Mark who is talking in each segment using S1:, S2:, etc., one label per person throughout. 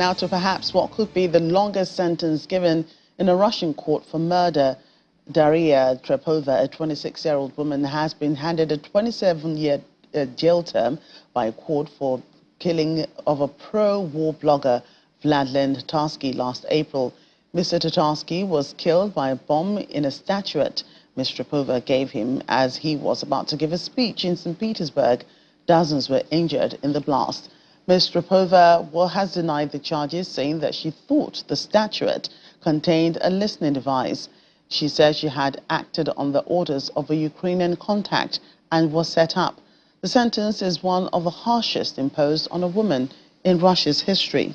S1: now to perhaps what could be the longest sentence given in a Russian court for murder. Daria Trepova, a 26-year-old woman, has been handed a 27-year jail term by a court for killing of a pro-war blogger, Vladlen Tatarsky, last April. Mr. Tatarsky was killed by a bomb in a statuette Ms. Trepova gave him as he was about to give a speech in St. Petersburg. Dozens were injured in the blast. Ms. Trepova has denied the charges, saying that she thought the statuette contained a listening device. She said she had acted on the orders of a Ukrainian contact and was set up. The sentence is one of the harshest imposed on a woman in Russia's history.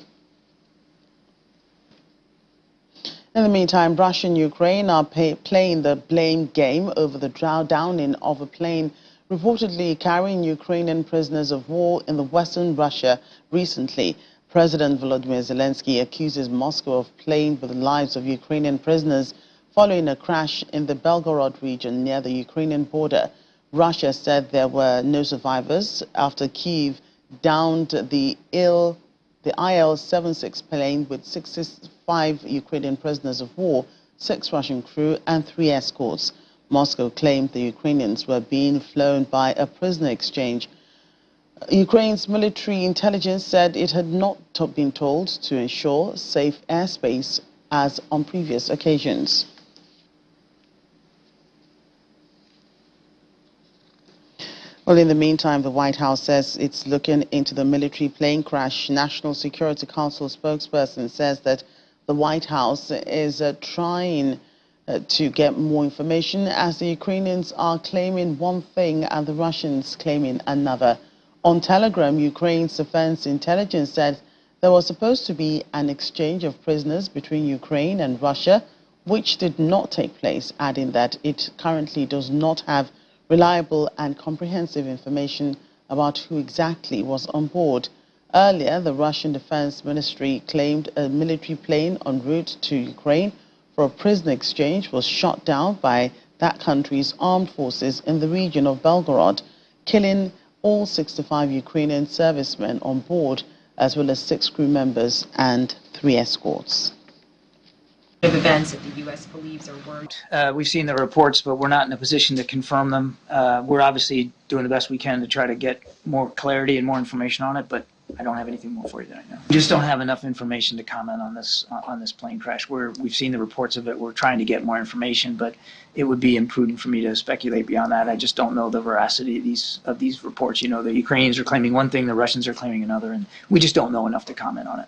S1: In the meantime, Russia and Ukraine are playing the blame game over the downing of a plane reportedly carrying Ukrainian prisoners of war in the western Russia recently. President Volodymyr Zelensky accuses Moscow of playing with the lives of Ukrainian prisoners following a crash in the Belgorod region near the Ukrainian border. Russia said there were no survivors after Kyiv downed the IL-76 plane with 65 Ukrainian prisoners of war, 6 Russian crew and 3 escorts. Moscow claimed the Ukrainians were being flown by a prisoner exchange. Ukraine's military intelligence said it had not been told to ensure safe airspace as on previous occasions. Well, in the meantime, the White House says it's looking into the military plane crash. National Security Council spokesperson says that the White House is trying to get more information as the Ukrainians are claiming one thing and the Russians claiming another. On Telegram, Ukraine's defense intelligence said there was supposed to be an exchange of prisoners between Ukraine and Russia, which did not take place, adding that it currently does not have reliable and comprehensive information about who exactly was on board. Earlier, the Russian Defense Ministry claimed a military plane en route to Ukraine for a prisoner exchange was shot down by that country's armed forces in the region of Belgorod, killing all 65 Ukrainian servicemen on board, as well as 6 crew members and 3 escorts.
S2: Events that the U.S. believes are worried.
S3: We've seen the reports, but we're not in a position to confirm them. We're obviously doing the best we can to try to get more clarity and more information on it, but I don't have anything more for you right now. We just don't have enough information to comment on this plane crash. We've seen the reports of it. We're trying to get more information, but it would be imprudent for me to speculate beyond that. I just don't know the veracity of these reports. You know, the Ukrainians are claiming one thing, the Russians are claiming another, and we just don't know enough to comment on it.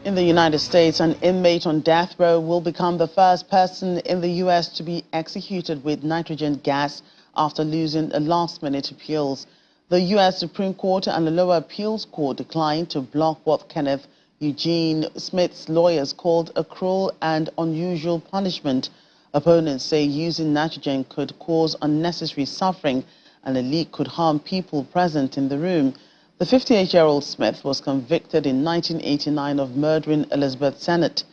S1: In the United States, an inmate on death row will become the first person in the U.S. to be executed with nitrogen gas after losing a last-minute appeals. The U.S. Supreme Court and the lower appeals court declined to block what Kenneth Eugene Smith's lawyers called a cruel and unusual punishment. Opponents say using nitrogen could cause unnecessary suffering and the leak could harm people present in the room. The 58-year-old Smith was convicted in 1989 of murdering Elizabeth Sennett.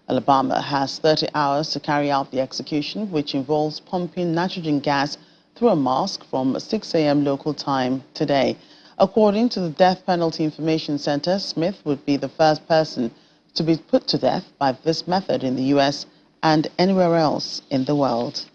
S1: Alabama has 30 hours to carry out the execution, which involves pumping nitrogen gas through a mask from 6 a.m. local time today. According to the Death Penalty Information Center, Smith would be the first person to be put to death by this method in the U.S. and anywhere else in the world.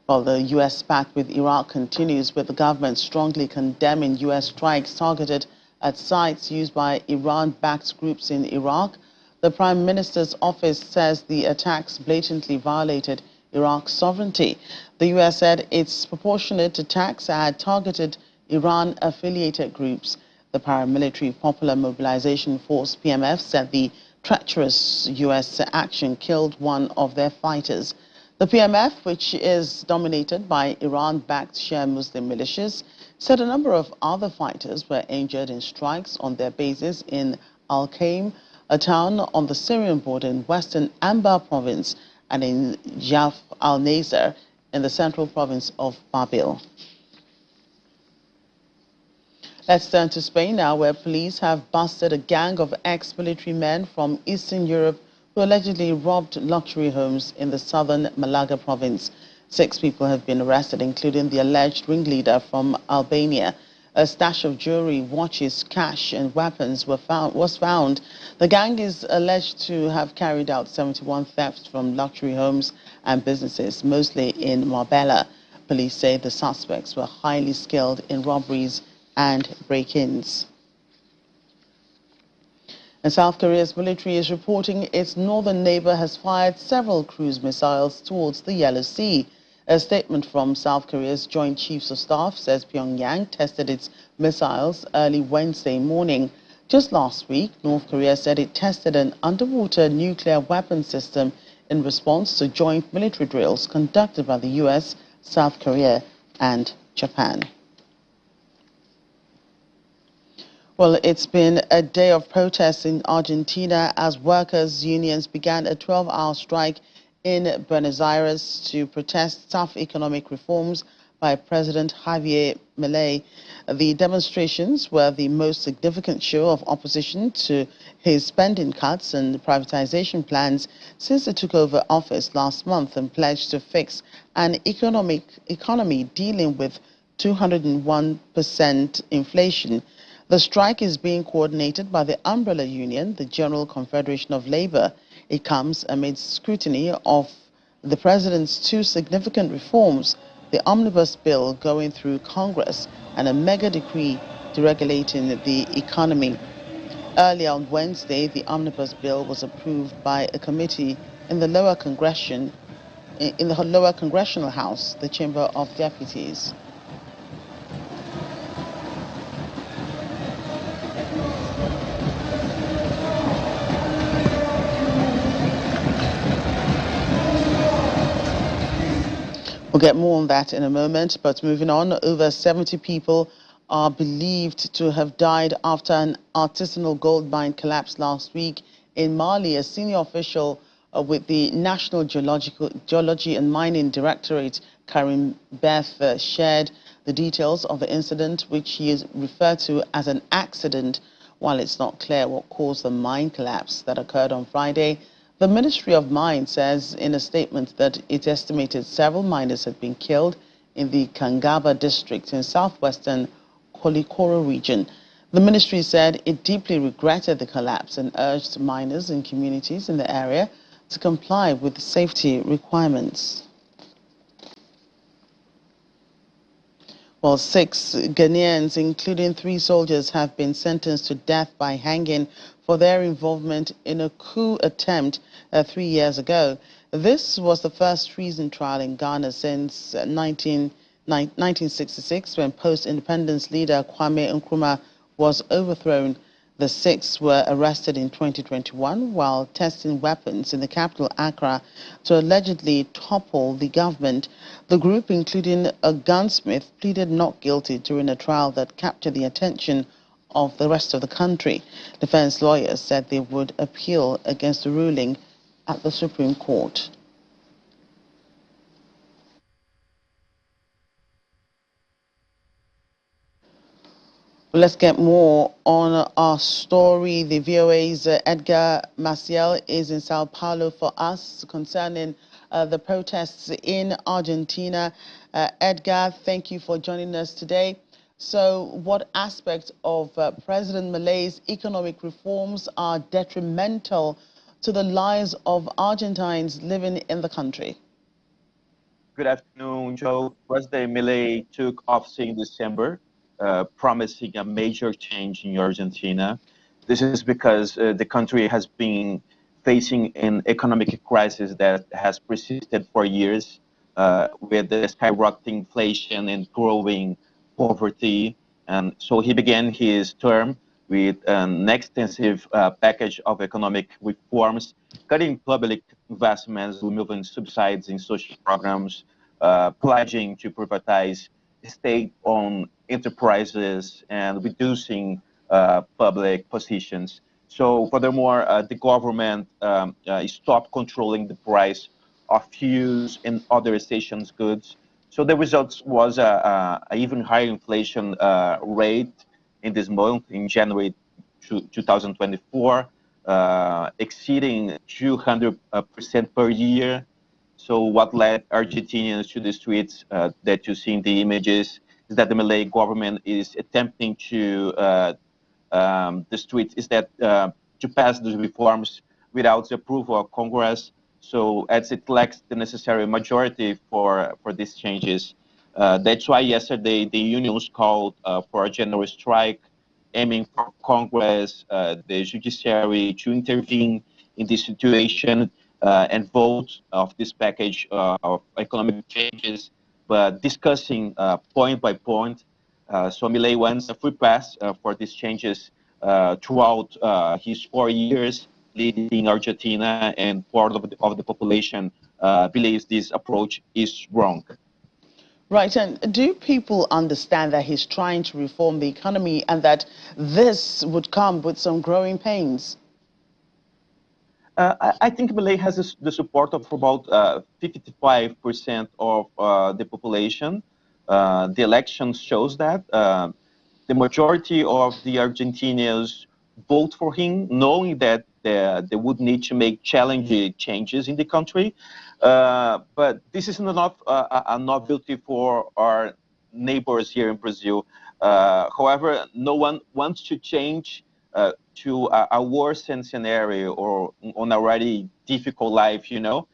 S1: Well, the U.S. pact with Iraq continues, with the government strongly condemning U.S. strikes targeted at sites used by Iran-backed groups in Iraq. The Prime Minister's office says the attacks blatantly violated Iraq's sovereignty. The U.S. said its proportionate attacks had targeted Iran-affiliated groups. The paramilitary Popular Mobilization Force, PMF, said the treacherous U.S. action killed one of their fighters. The PMF, which is dominated by Iran-backed Shia Muslim militias, said a number of other fighters were injured in strikes on their bases in Al-Qaim, a town on the Syrian border in western Anbar province, and in Jaf al-Nasir in the central province of Babil. Let's turn to Spain now, where police have busted a gang of ex-military men from Eastern Europe who allegedly robbed luxury homes in the southern Malaga province. 6 people have been arrested, including the alleged ringleader from Albania. A stash of jewelry, watches, cash, and weapons was found. The gang is alleged to have carried out 71 thefts from luxury homes and businesses, mostly in Marbella. Police say the suspects were highly skilled in robberies and break-ins. And South Korea's military is reporting its northern neighbor has fired several cruise missiles towards the Yellow Sea. A statement from South Korea's Joint Chiefs of Staff says Pyongyang tested its missiles early Wednesday morning. Just last week, North Korea said it tested an underwater nuclear weapon system in response to joint military drills conducted by the US, South Korea, and Japan. Well, it's been a day of protests in Argentina as workers' unions began a 12-hour strike in Buenos Aires to protest tough economic reforms by President Javier Milei. The demonstrations were the most significant show of opposition to his spending cuts and privatization plans since he took over office last month and pledged to fix an economy dealing with 201% inflation. The strike is being coordinated by the umbrella union, the General Confederation of Labour. It comes amid scrutiny of the president's two significant reforms, the omnibus bill going through Congress and a mega decree deregulating the economy. Earlier on Wednesday, the omnibus bill was approved by a committee in the lower congressional house, the Chamber of Deputies. We'll get more on that in a moment, but moving on, over 70 people are believed to have died after an artisanal gold mine collapsed last week in Mali. A senior official with the National Geology and Mining Directorate, Karim Beth, shared the details of the incident, which he is referred to as an accident, while it's not clear what caused the mine collapse that occurred on Friday. The Ministry of Mines says in a statement that it estimated several miners had been killed in the Kangaba district in southwestern Kolikoro region. The ministry said it deeply regretted the collapse and urged miners and communities in the area to comply with safety requirements. Well, 6 Ghanaians, including 3 soldiers, have been sentenced to death by hanging for their involvement in a coup attempt 3 years ago. This was the first treason trial in Ghana since 1966, when post-independence leader Kwame Nkrumah was overthrown. The 6 were arrested in 2021 while testing weapons in the capital, Accra, to allegedly topple the government. The group, including a gunsmith, pleaded not guilty during a trial that captured the attention of the rest of the country. Defense lawyers said they would appeal against the ruling at the Supreme Court. Let's get more on our story. The VOA's Edgar Maciel is in Sao Paulo for us concerning the protests in Argentina. Edgar, thank you for joining us today. So what aspects of President Milei's economic reforms are detrimental to the lives of Argentines living in the country?
S4: Good afternoon, Joe. President Milei took office in December, promising a major change in Argentina. This is because the country has been facing an economic crisis that has persisted for years, with the skyrocketing inflation and growing poverty. And so he began his term with an extensive package of economic reforms, cutting public investments, removing subsidies in social programs, pledging to privatize state-owned enterprises, and reducing public positions. So furthermore, the government stopped controlling the price of fuels and other essential goods. So the result was an even higher inflation rate in this month, in January 2024, exceeding 200% per year. So what led Argentinians to the streets that you see in the images is that the Malay government is attempting to the streets is that to pass the reforms without the approval of Congress. So as it lacks the necessary majority for these changes, that's why yesterday the unions called for a general strike, aiming for Congress, the judiciary to intervene in this situation and vote of this package of economic changes, but discussing point by point. So Milei wants a free pass for these changes throughout his 4 years leading Argentina, and part of the population believes this approach is wrong.
S1: Right, and do people understand that he's trying to reform the economy and that this would come with some growing pains?
S4: I think Malay has the support of about 55% of the population. The election shows that. The majority of the Argentinians vote for him, knowing that they would need to make challenging changes in the country. But this is not a novelty for our neighbors here in Brazil. However, no one wants to change to a worsened scenario or on already difficult life, you know.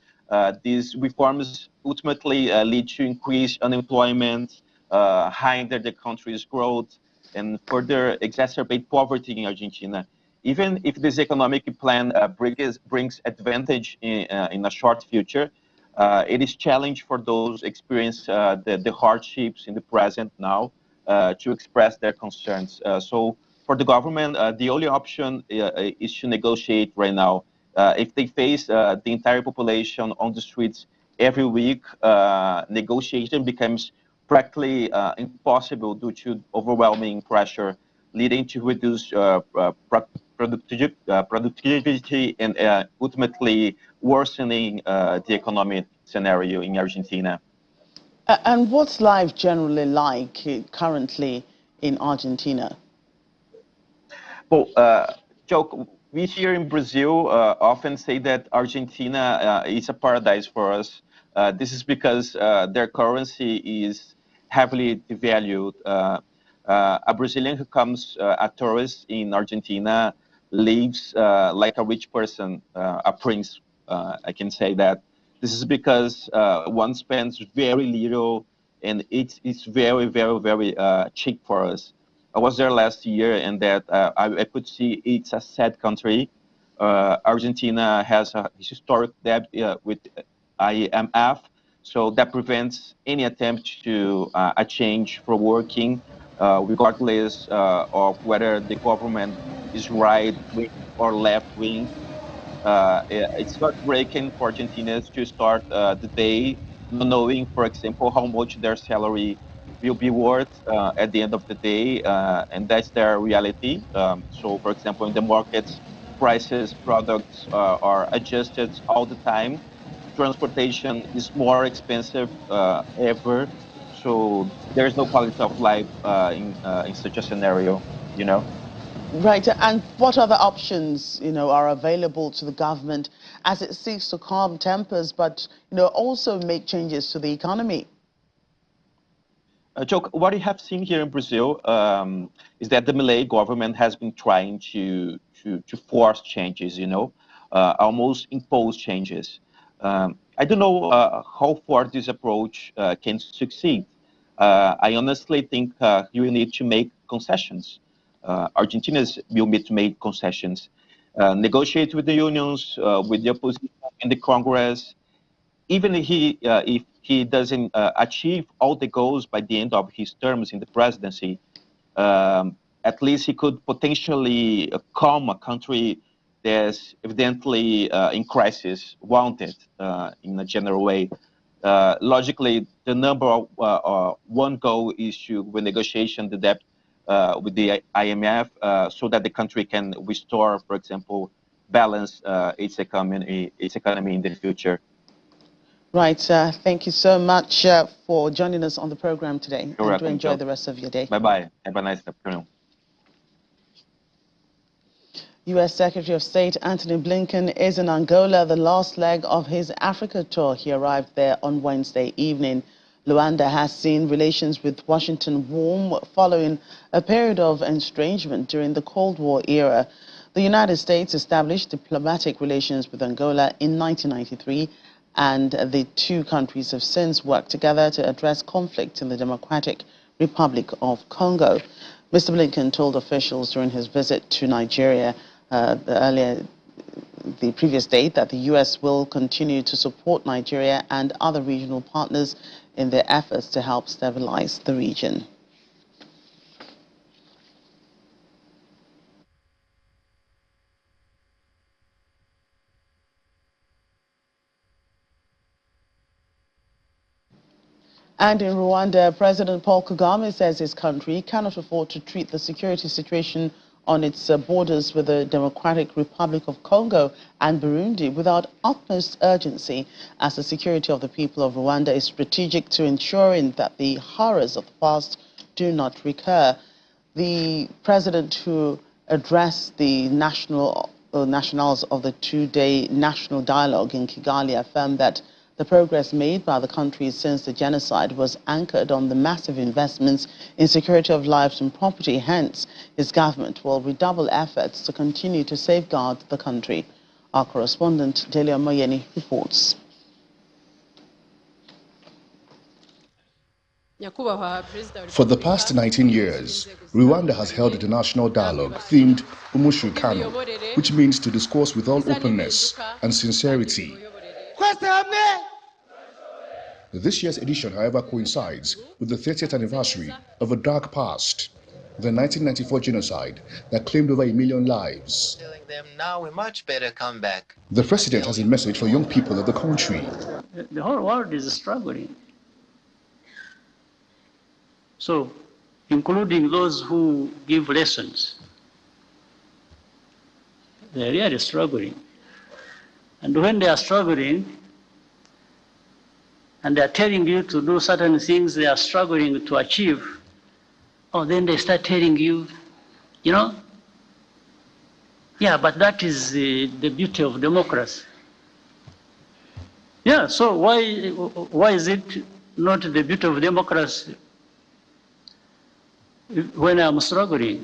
S4: These reforms ultimately lead to increased unemployment, hinder the country's growth, and further exacerbate poverty in Argentina. Even if this economic plan brings advantage in a short future, it is challenge for those experience the hardships in the present now to express their concerns. So for the government, the only option is to negotiate right now. If they face the entire population on the streets every week, negotiation becomes practically impossible due to overwhelming pressure, leading to reduced productivity and ultimately worsening the economic scenario in Argentina.
S1: And what's life generally like currently in Argentina?
S4: Well, Joe, we here in Brazil often say that Argentina is a paradise for us. This is because their currency is heavily devalued. A Brazilian who comes a tourist in Argentina lives like a rich person, a prince. I can say that. This is because one spends very little, and it's very, very, very cheap for us. I was there last year, and that I could see it's a sad country. Argentina has a historic debt with IMF, so that prevents any attempt to a change for working, regardless of whether the government is right wing or left wing. It's heartbreaking for Argentinians to start the day not knowing, for example, how much their salary will be worth at the end of the day, and that's their reality. So, for example, in the markets, prices, products are adjusted all the time. Transportation is more expensive ever, so there's no quality of life in such a scenario, you know.
S1: Right, and what other options, are available to the government as it seeks to calm tempers, but, also make changes to the economy?
S4: Joe, what we have seen here in Brazil is that the Malay government has been trying to force changes, almost impose changes. I don't know how far this approach can succeed. I honestly think you will need to make concessions. Argentinians will need to make concessions, negotiate with the unions, with the opposition in the Congress, even if he doesn't achieve all the goals by the end of his terms in the presidency, at least he could potentially calm a country that's evidently in crisis, wanted in a general way. Logically, the number one goal is to renegotiate the debt with the IMF so that the country can restore, for example, balance its economy in the future.
S1: Right. Thank you so much for joining us on the program today.
S4: You're welcome,
S1: do enjoy
S4: Joe.
S1: the rest of your day.
S4: Bye-bye. Have a nice afternoon.
S1: U.S. Secretary of State Antony Blinken is in Angola, the last leg of his Africa tour. He arrived there on Wednesday evening. Rwanda has seen relations with Washington warm following a period of estrangement during the Cold War era. The United States established diplomatic relations with Angola in 1993, and the two countries have since worked together to address conflict in the Democratic Republic of Congo. Mr. Blinken told officials during his visit to Nigeria the previous date that the U.S. will continue to support Nigeria and other regional partners in their efforts to help stabilize the region. And in Rwanda, President Paul Kagame says his country cannot afford to treat the security situation on its borders with the Democratic Republic of Congo and Burundi without utmost urgency, as the security of the people of Rwanda is strategic to ensuring that the horrors of the past do not recur. The president, who addressed the nationals of the two-day national dialogue in Kigali, affirmed that the progress made by the country since the genocide was anchored on the massive investments in security of lives and property. Hence, his government will redouble efforts to continue to safeguard the country. Our correspondent, Delia Moyeni, reports.
S5: For the past 19 years, Rwanda has held the national dialogue themed Umushikano, which means to discourse with all openness and sincerity. This year's edition, however, coincides with the 30th anniversary of a dark past, the 1994 genocide that claimed over 1 million lives.
S6: Telling them now we much better come back.
S5: The president has a message for young people of the country.
S7: The whole world is struggling. So, including those who give lessons, they're really struggling. And when they are struggling, and they're telling you to do certain things they are struggling to achieve, then they start telling you, yeah, but that is the beauty of democracy. Yeah, so why is it not the beauty of democracy when I'm struggling?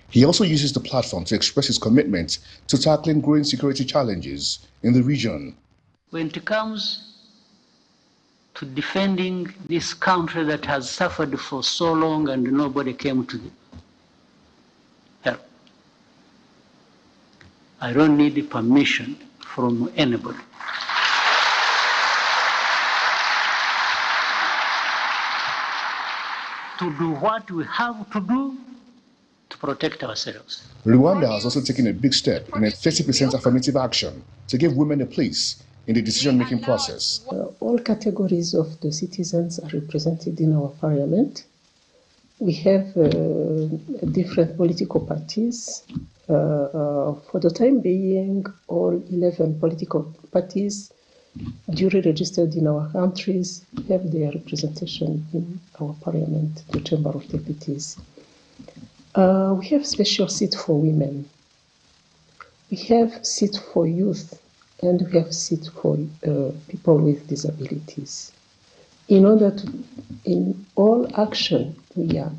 S5: He also uses the platform to express his commitment to tackling growing security challenges in the region.
S7: When it comes to defending this country that has suffered for so long and nobody came to help, I don't need permission from anybody. To do what we have to do to protect ourselves.
S5: Rwanda has also taken a big step in a 30% affirmative action to give women a place in the decision-making process.
S8: All categories of the citizens are represented in our parliament. We have different political parties. For the time being, all 11 political parties duly registered in our countries have their representation in our parliament, the Chamber of Deputies. We have special seat for women. We have seat for youth, and we have seat for people with disabilities. In order to, in all action we are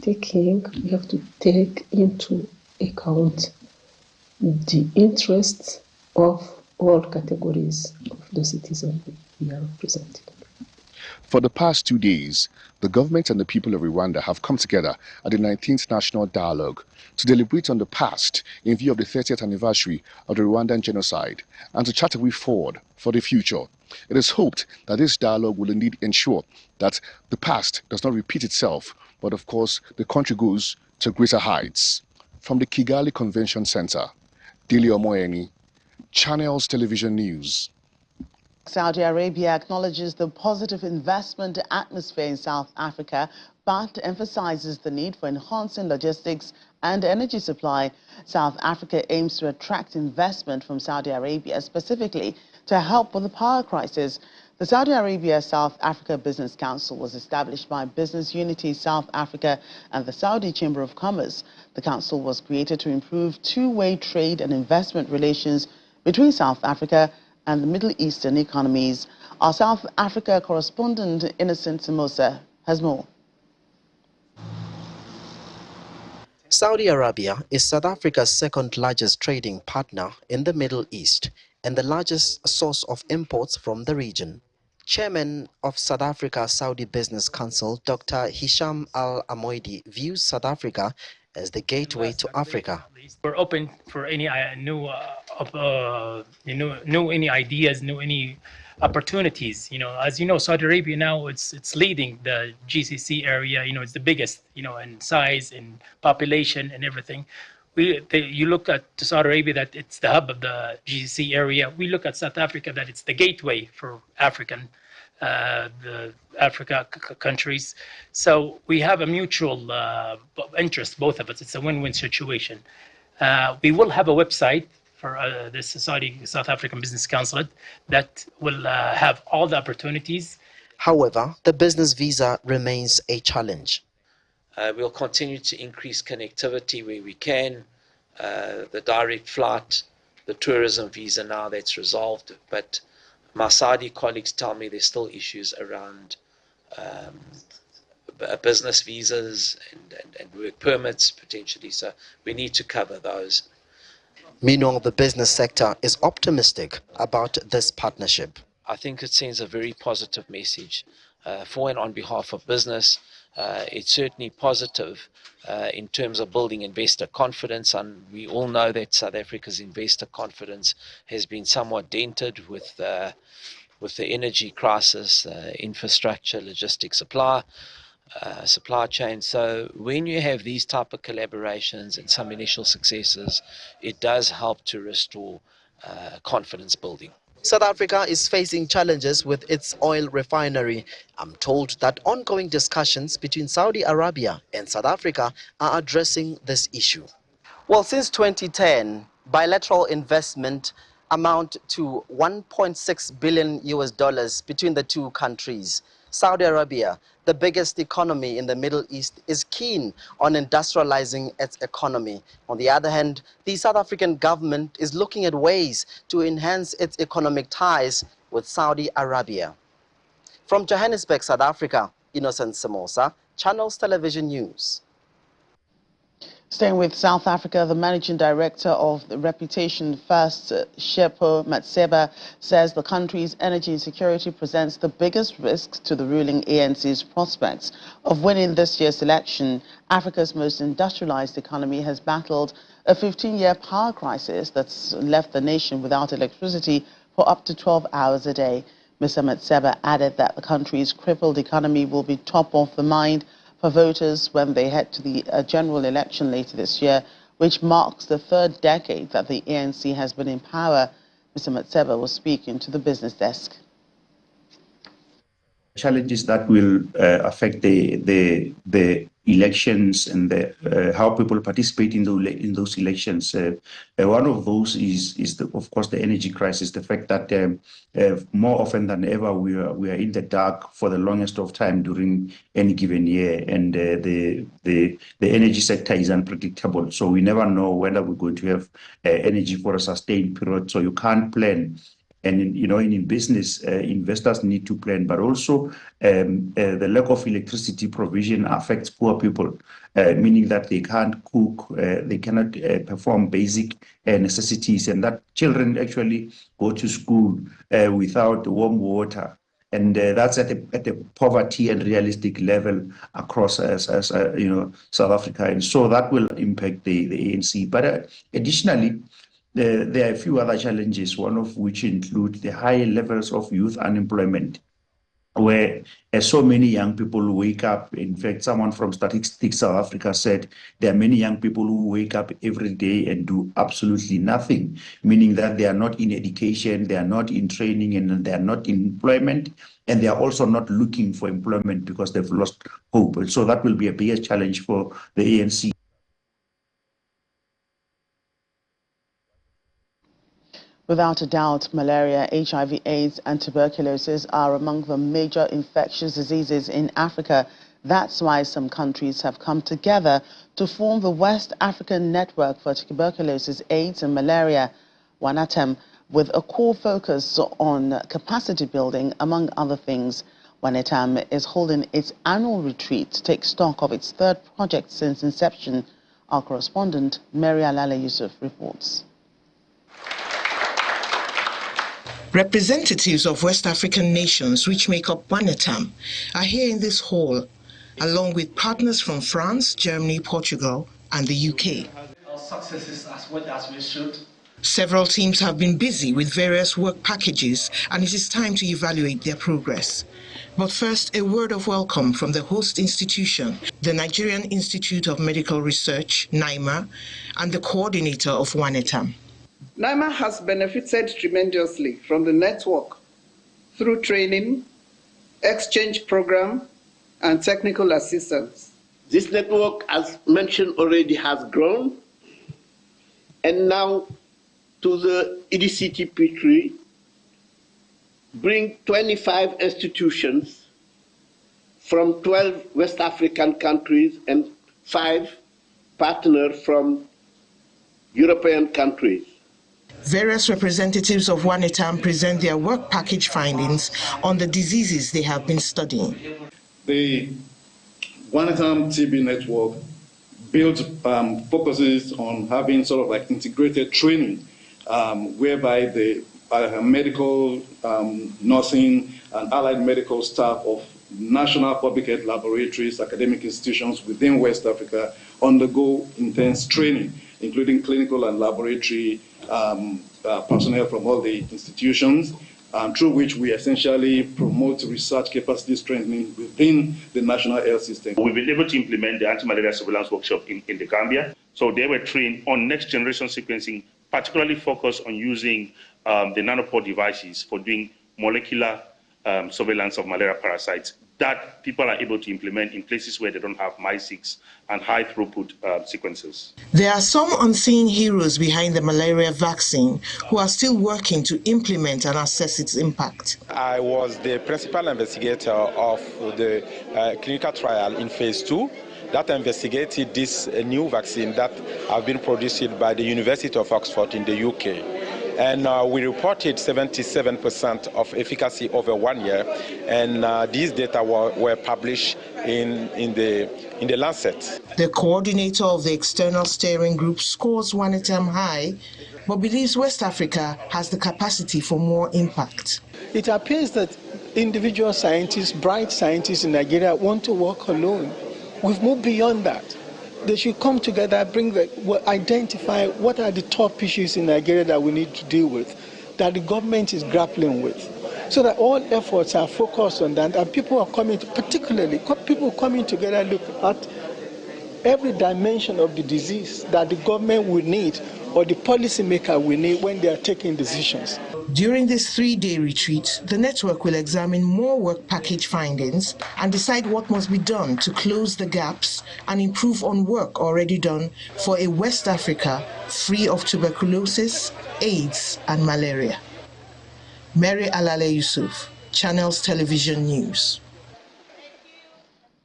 S8: taking, we have to take into account the interests of all categories of the citizens we are representing.
S5: For the past 2 days, the government and the people of Rwanda have come together at the 19th National Dialogue to deliberate on the past in view of the 30th anniversary of the Rwandan genocide and to chart a way forward for the future. It is hoped that this dialogue will indeed ensure that the past does not repeat itself, but of course the country goes to greater heights. From the Kigali Convention Center, Dili Omoyeni, Channels Television News.
S1: Saudi Arabia acknowledges the positive investment atmosphere in South Africa, but emphasizes the need for enhancing logistics and energy supply. South Africa aims to attract investment from Saudi Arabia, specifically to help with the power crisis. The Saudi Arabia-South Africa Business Council was established by Business Unity South Africa and the Saudi Chamber of Commerce. The council was created to improve two-way trade and investment relations between South Africa and the Middle Eastern economies. Our South Africa correspondent, Innocent Samosa, has more.
S9: Saudi Arabia is South Africa's second largest trading partner in the Middle East and the largest source of imports from the region. Chairman of South Africa Saudi Business Council, Dr. Hisham Al-Amoidi, views South Africa as the gateway to Africa.
S10: We're open for any new any ideas, any opportunities. As you know, Saudi Arabia now it's leading the GCC area. It's the biggest, in size, in population, and everything. You look at Saudi Arabia that it's the hub of the GCC area. We look at South Africa that it's the gateway for the Africa countries. So we have a mutual interest, both of us. It's a win-win situation. We will have a website for the South African Business Consulate that will have all the opportunities.
S9: However, the business visa remains a challenge.
S11: We'll continue to increase connectivity where we can. The direct flight, the tourism visa, now that's resolved. But my Saudi colleagues tell me there's still issues around business visas and work permits potentially. So we need to cover those.
S9: Meanwhile, the business sector is optimistic about this partnership.
S11: I think it sends a very positive message for and on behalf of business. It's certainly positive in terms of building investor confidence, and we all know that South Africa's investor confidence has been somewhat dented with the energy crisis, infrastructure, logistics, supply chain. So when you have these type of collaborations and some initial successes, it does help to restore confidence building.
S9: South Africa is facing challenges with its oil refinery. I'm told that ongoing discussions between Saudi Arabia and South Africa are addressing this issue. Well, since 2010, bilateral investment amount to $1.6 billion between the two countries. Saudi Arabia, the biggest economy in the Middle East, is keen on industrializing its economy. On the other hand, the South African government is looking at ways to enhance its economic ties with Saudi Arabia. From Johannesburg, South Africa, Innocent Samosa, Channels Television News.
S1: Staying with South Africa, the managing director of the Reputation First, Shepo Matseba, says the country's energy insecurity presents the biggest risks to the ruling ANC's prospects of winning this year's election. Africa's most industrialized economy has battled a 15-year power crisis that's left the nation without electricity for up to 12 hours a day. Mr. Matseba added that the country's crippled economy will be top of the mind for voters when they head to the general election later this year, which marks the third decade that the ANC has been in power. Mr. Matseba was speaking to the business desk.
S12: Challenges that will affect the elections and how people participate in those elections. One of those is of course the energy crisis. The fact that more often than ever we are in the dark for the longest of time during any given year, and the energy sector is unpredictable. So we never know whether we're going to have energy for a sustained period. So you can't plan. And in business, investors need to plan, but also the lack of electricity provision affects poor people, meaning that they can't cook, they cannot perform basic necessities, and that children actually go to school without warm water. And that's at a poverty and realistic level across South Africa, and so that will impact the ANC. But additionally, there are a few other challenges, one of which include the high levels of youth unemployment, where so many young people wake up. In fact, someone from Statistics South Africa said there are many young people who wake up every day and do absolutely nothing, meaning that they are not in education, they are not in training, and they are not in employment, and they are also not looking for employment because they've lost hope. And so that will be a bigger challenge for the ANC.
S1: Without a doubt, malaria, HIV, AIDS and tuberculosis are among the major infectious diseases in Africa. That's why some countries have come together to form the West African Network for Tuberculosis, AIDS and Malaria, WANATEM. with a core focus on capacity building, among other things. Wanetam is holding its annual retreat to take stock of its third project since inception. Our correspondent, Mary Alale Yusuf, reports.
S13: Representatives of West African nations, which make up Wanetam, are here in this hall, along with partners from France, Germany, Portugal, and the UK.
S14: Our successes as well as we should.
S13: Several teams have been busy with various work packages, and it is time to evaluate their progress. But first, a word of welcome from the host institution, the Nigerian Institute of Medical Research, NIMR, and the coordinator of Wanetam.
S15: NIMR has benefited tremendously from the network through training, exchange program, and technical assistance.
S16: This network, as mentioned already, has grown, and now to the EDCTP3 bring 25 institutions from 12 West African countries and 5 partners from European countries.
S13: Various representatives of Wanetam present their work package findings on the diseases they have been studying.
S17: The Wanetam TB network focuses on having sort of like integrated training, whereby the medical, nursing, and allied medical staff of national public health laboratories, academic institutions within West Africa undergo intense training, including clinical and laboratory personnel from all the institutions, through which we essentially promote research capacity strengthening within the national health system.
S12: We've been able to implement the anti-malaria surveillance workshop in the Gambia. So they were trained on next generation sequencing, particularly focused on using the nanopore devices for doing molecular surveillance of malaria parasites that people are able to implement in places where they don't have MI6 and high throughput sequences.
S13: There are some unseen heroes behind the malaria vaccine who are still working to implement and assess its impact.
S18: I was the principal investigator of the clinical trial in phase 2 that investigated this new vaccine that have been produced by the University of Oxford in the UK. And we reported 77% of efficacy over 1 year, and these data were published in the Lancet.
S13: The coordinator of the external steering group scores Wanetam high, but believes West Africa has the capacity for more impact.
S19: It appears that individual scientists, bright scientists in Nigeria, want to work alone. We've moved beyond that. They should come together, identify what are the top issues in Nigeria that we need to deal with, that the government is grappling with, so that all efforts are focused on that, and people are coming, particularly people coming together, look at every dimension of the disease that the government will need or the policymaker will need when they are taking decisions.
S13: During this 3-day retreat, the network will examine more work package findings and decide what must be done to close the gaps and improve on work already done for a West Africa free of tuberculosis, AIDS, and malaria. Mary Alale Yusuf, Channels Television News.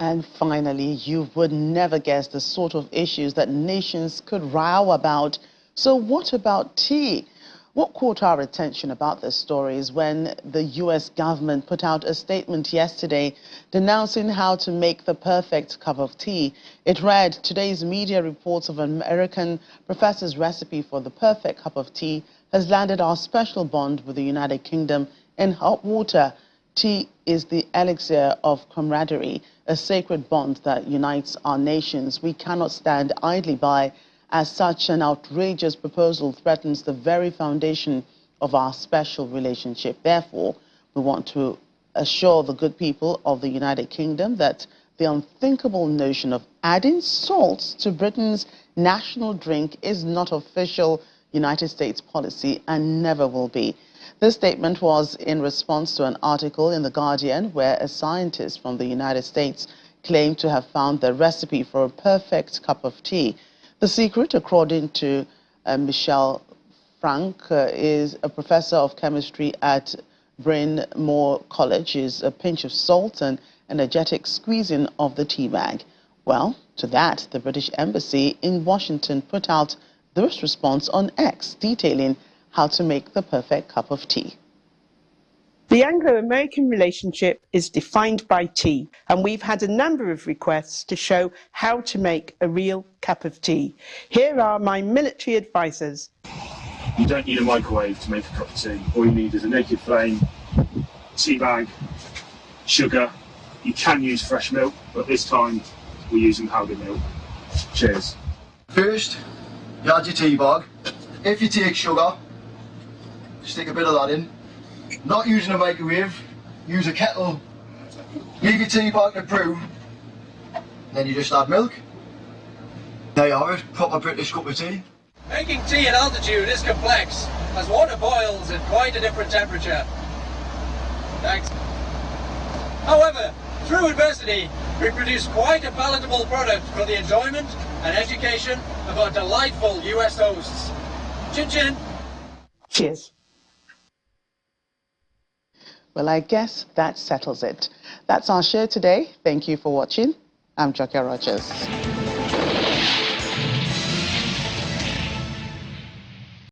S1: And finally, you would never guess the sort of issues that nations could row about. So what about tea? What caught our attention about this story is when the U.S. government put out a statement yesterday denouncing how to make the perfect cup of tea. It read, "Today's media reports of an American professor's recipe for the perfect cup of tea has landed our special bond with the United Kingdom in hot water. Tea is the elixir of camaraderie, a sacred bond that unites our nations. We cannot stand idly by as such an outrageous proposal threatens the very foundation of our special relationship. Therefore, we want to assure the good people of the United Kingdom that the unthinkable notion of adding salt to Britain's national drink is not official United States policy and never will be." This statement was in response to an article in The Guardian where a scientist from the United States claimed to have found the recipe for a perfect cup of tea. The secret, according to Michelle Frank, is a professor of chemistry at Bryn Mawr College, is a pinch of salt and energetic squeezing of the tea bag. Well, to that, the British Embassy in Washington put out this response on X, detailing how to make the perfect cup of tea.
S20: The Anglo-American relationship is defined by tea, and we've had a number of requests to show how to make a real cup of tea. Here are my military advisors.
S21: You don't need a microwave to make a cup of tea. All you need is a naked flame, tea bag, sugar. You can use fresh milk, but this time we're using powdered milk. Cheers.
S22: First, you add your tea bag. If you take sugar, stick a bit of that in. Not using a microwave, use a kettle. Leave your tea bag to brew. Then you just add milk. There you have it, proper British cup of tea.
S23: Making tea at altitude is complex, as water boils at quite a different temperature. Thanks. However, through adversity, we produce quite a palatable product for the enjoyment and education of our delightful US hosts. Chin chin.
S20: Cheers.
S1: Well, I guess that settles it. That's our show today. Thank you for watching. I'm Jokia Rogers.